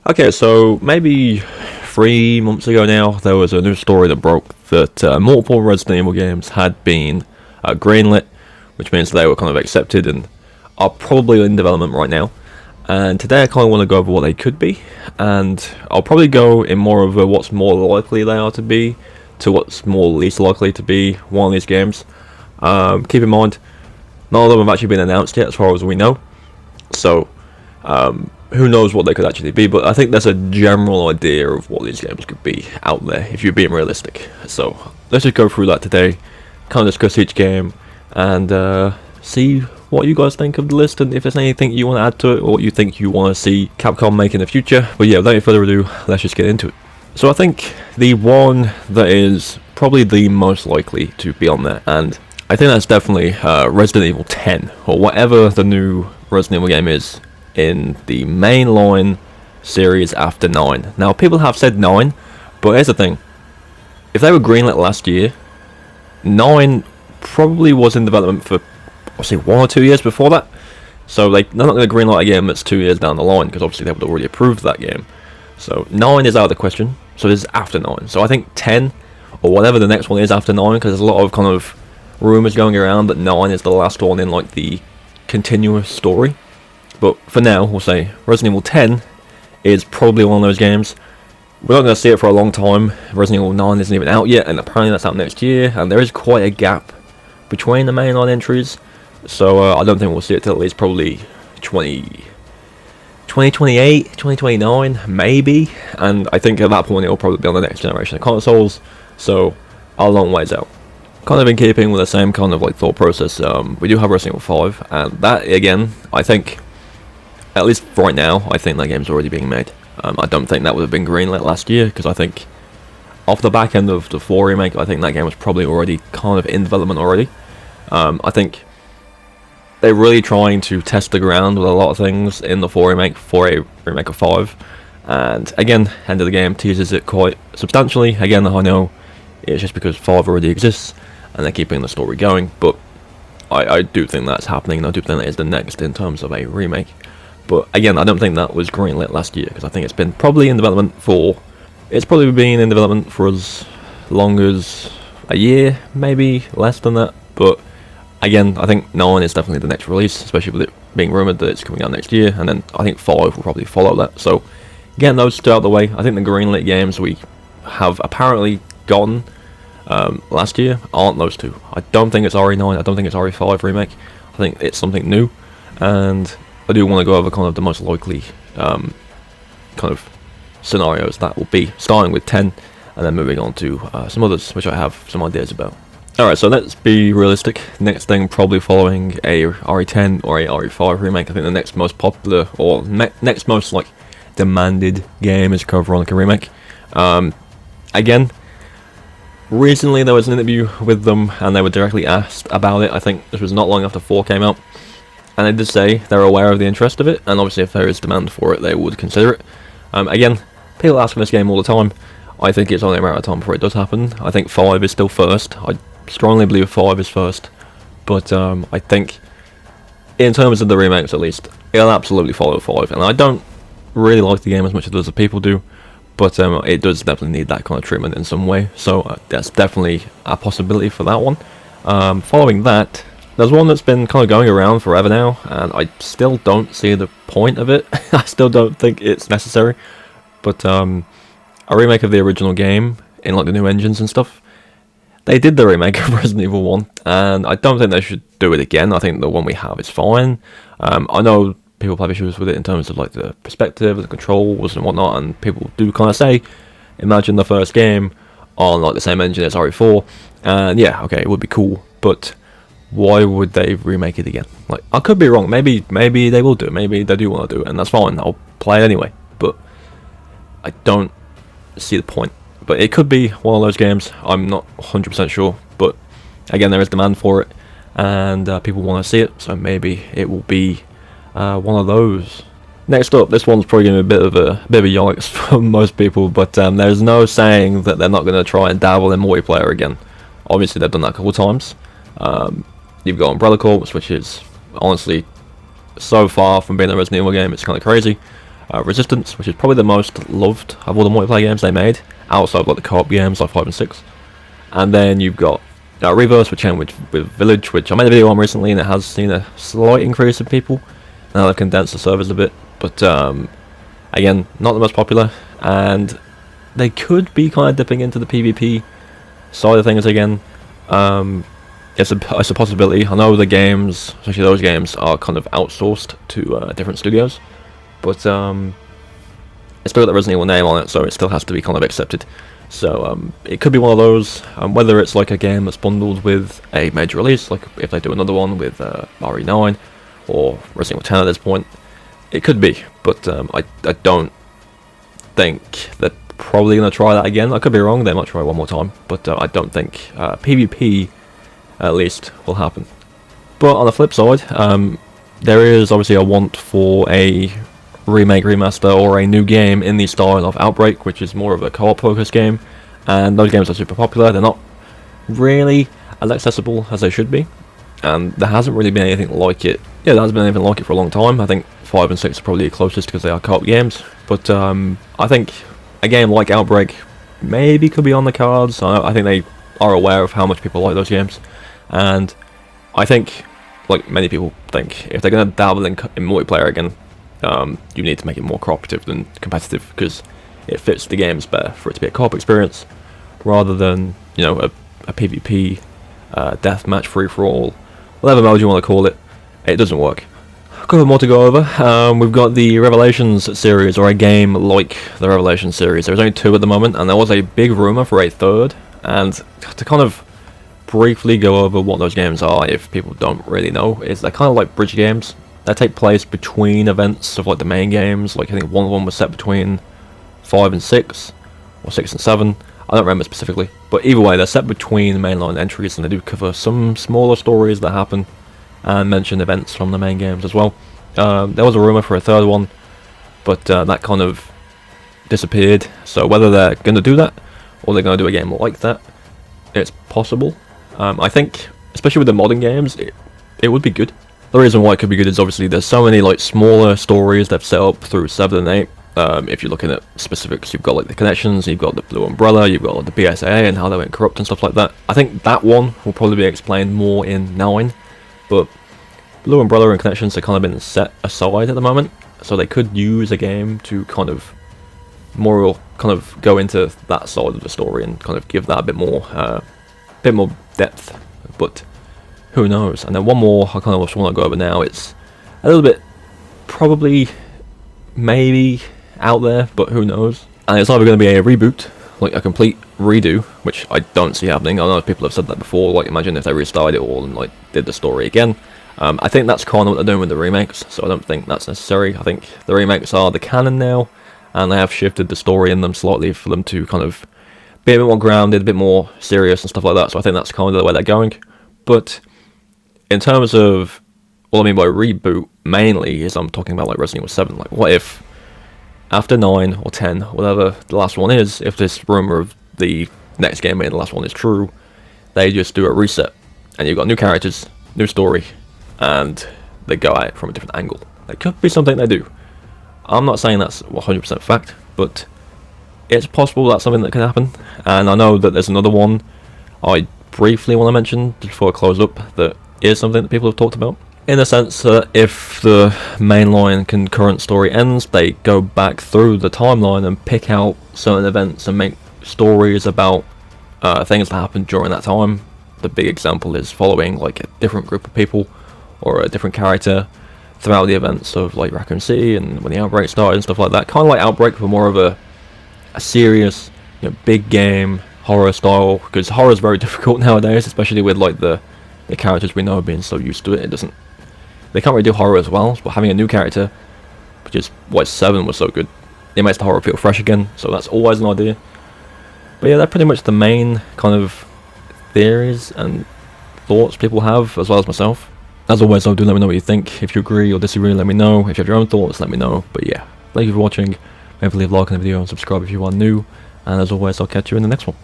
Okay, so maybe 3 months ago now, there was a new story that broke that multiple Resident Evil games had been greenlit, which means they were kind of accepted and are probably in development right now. And today I kind of want to go over what they could be, and I'll probably go in more of a what's more likely they are to be to what's more least likely to be one of these games. Keep in mind, none of them have actually been announced yet as far as we know, so who knows what they could actually be, but I think there's a general idea of what these games could be out there if you're being realistic. So let's just go through that today, kind of discuss each game, and see what you guys think of the list, and if there's anything you want to add to it, or what you think you want to see Capcom make in the future. But yeah, without any further ado, let's just get into it. So I think the one that is probably the most likely to be on there, and I think that's definitely Resident Evil 10, or whatever the new Resident Evil game is in the mainline series after 9. Now, people have said 9, but here's the thing. If they were greenlit last year, 9 probably was in development for, I'll say, 1 or 2 years before that. So they're not going to greenlight a game that's 2 years down the line, because obviously they would have already approved that game. So 9 is out of the question, so this is after 9. So I think 10, or whatever the next one is after 9, because there's a lot of kind of rumours going around that 9 is the last one in like the continuous story. But for now, we'll say Resident Evil 10 is probably one of those games. We're not going to see it for a long time. Resident Evil 9 isn't even out yet, and apparently that's out next year, and there is quite a gap between the mainline entries. So I don't think we'll see it till at least probably 2028, 2029, maybe. And I think at that point it'll probably be on the next generation of consoles, so a long ways out. Kind of in keeping with the same kind of like thought process, we do have Resident Evil 5, and that again, I think, at least right now, I think that game's already being made. I don't think that would have been greenlit last year, because I think off the back end of the 4 remake, I think that game was probably already kind of in development already. I think they're really trying to test the ground with a lot of things in the 4 remake for a remake of 5. And again, end of the game teases it quite substantially. Again, I know it's just because 5 already exists and they're keeping the story going, but I do think that's happening, and I do think that is the next in terms of a remake. But again, I don't think that was greenlit last year, because I think it's been probably in development for... It's probably been in development for as long as a year, maybe less than that. But again, I think 9 is definitely the next release, especially with it being rumoured that it's coming out next year. And then I think 5 will probably follow that. So getting those two out of the way, I think the greenlit games we have apparently gotten last year aren't those two. I don't think it's RE9, I don't think it's RE5 remake. I think it's something new. And I do want to go over kind of the most likely kind of scenarios that will be, starting with 10 and then moving on to some others which I have some ideas about. Alright, so let's be realistic. Next thing probably following a RE10 or a RE5 remake. I think the next most popular or next most like demanded game is Code Veronica remake. Again, recently there was an interview with them and they were directly asked about it. I think this was not long after 4 came out. And they did say they're aware of the interest of it, and obviously if there is demand for it, they would consider it. Again, people ask for this game all the time. I think it's only a matter of time before it does happen. I think 5 is still first. I strongly believe 5 is first. But I think, in terms of the remakes at least, it'll absolutely follow 5. And I don't really like the game as much as other people do, but it does definitely need that kind of treatment in some way. So that's definitely a possibility for that one. Following that, there's one that's been kind of going around forever now, and I still don't see the point of it. I still don't think it's necessary. But a remake of the original game, in like the new engines and stuff. They did the remake of Resident Evil 1, and I don't think they should do it again. I think the one we have is fine. I know people have issues with it in terms of like the perspective, the controls and whatnot, and people do kind of say, imagine the first game on like the same engine as RE4, and yeah, okay, it would be cool, but why would they remake it again? Like, I could be wrong. Maybe they will do it. Maybe they do want to do it, and that's fine. I'll play it anyway. But I don't see the point. But it could be one of those games. I'm not 100% sure. But again, there is demand for it, and people want to see it. So maybe it will be one of those. Next up, this one's probably going to be a bit of a yikes for most people. But there's no saying that they're not going to try and dabble in multiplayer again. Obviously, they've done that a couple of times. You've got Umbrella Corps, which is honestly so far from being a Resident Evil game, it's kind of crazy. Resistance, which is probably the most loved of all the multiplayer games they made, outside of like the co-op games like 5 and 6. And then you've got Reverse, which came with Village, which I made a video on recently, and it has seen a slight increase in people. Now they've condensed the servers a bit, but again, not the most popular, and they could be kind of dipping into the PvP side of things again. It's a possibility. I know the games, especially those games, are kind of outsourced to different studios, but it's still got the Resident Evil name on it, so it still has to be kind of accepted. So it could be one of those, whether it's like a game that's bundled with a major release, like if they do another one with RE9 or Resident Evil 10 at this point, it could be, but I don't think they're probably going to try that again. I could be wrong, they might try it one more time, but I don't think PvP at least will happen. But on the flip side, there is obviously a want for a remake, remaster, or a new game in the style of Outbreak, which is more of a co-op focused game, and those games are super popular. They're not really as accessible as they should be, and there hasn't really been anything like it. Yeah, there hasn't been anything like it for a long time. I think 5 and 6 are probably the closest because they are co-op games, but I think a game like Outbreak maybe could be on the cards. I think they are aware of how much people like those games, and I think, like many people think, if they're going to dabble in multiplayer again, you need to make it more cooperative than competitive, because it fits the games better for it to be a co-op experience rather than, you know, a PvP deathmatch free-for-all, whatever mode you want to call it. It doesn't work. A couple more to go over. We've got the Revelations series, or a game like the Revelations series. There's only 2 at the moment, and there was a big rumour for a 3rd, and to kind of briefly go over what those games are, if people don't really know, is they're kind of like bridge games. They take place between events of like the main games. Like I think one of them was set between 5 and 6, or 6 and 7. I don't remember specifically, but either way, they're set between mainline entries, and they do cover some smaller stories that happen and mention events from the main games as well. There was a rumour for a 3rd one, but that kind of disappeared. So whether they're going to do that, or they're going to do a game like that, it's possible. I think, especially with the modern games, it would be good. The reason why it could be good is obviously there's so many like smaller stories they've set up through 7 and 8. If you're looking at specifics, you've got like the Connections, you've got the Blue Umbrella, you've got like, the BSAA and how they went corrupt and stuff like that. I think that one will probably be explained more in 9, but Blue Umbrella and Connections have kind of been set aside at the moment, so they could use a game to kind of go into that side of the story and kind of give that a bit more depth, but who knows. And then one more I kind of just want to go over now. It's a little bit probably maybe out there, but who knows. And it's either going to be a reboot, like a complete redo, which I don't see happening. I know people have said that before, like imagine if they restarted it all and like did the story again. I think that's kind of what they're doing with the remakes, so I don't think that's necessary. I think the remakes are the canon now, and they have shifted the story in them slightly for them to kind of be a bit more grounded, a bit more serious and stuff like that, so I think that's kind of the way they're going. But in terms of what I mean by reboot, mainly, is I'm talking about like Resident Evil 7. Like, what if after 9 or 10, whatever the last one is, if this rumour of the next game being the last one is true, they just do a reset, and you've got new characters, new story, and they go at it from a different angle. That could be something they do. I'm not saying that's 100% fact, but it's possible that's something that can happen. And I know that there's another one I briefly want to mention just before I close up that is something that people have talked about, in the sense that if the mainline concurrent story ends, they go back through the timeline and pick out certain events and make stories about things that happened during that time. The big example is following like a different group of people or a different character throughout the events of like Raccoon City and when the Outbreak started and stuff like that. Kind of like Outbreak, but more of a serious, big game horror style, because horror is very difficult nowadays, especially with like the characters we know being so used to it. They can't really do horror as well, but having a new character, which is why 7 was so good, it makes the horror feel fresh again, so that's always an idea. But yeah, they're pretty much the main kind of theories and thoughts people have, as well as myself. As always though, do let me know what you think. If you agree or disagree, let me know. If you have your own thoughts, let me know. But yeah, thank you for watching. Maybe leave a like on the video and subscribe if you are new, and as always, I'll catch you in the next one.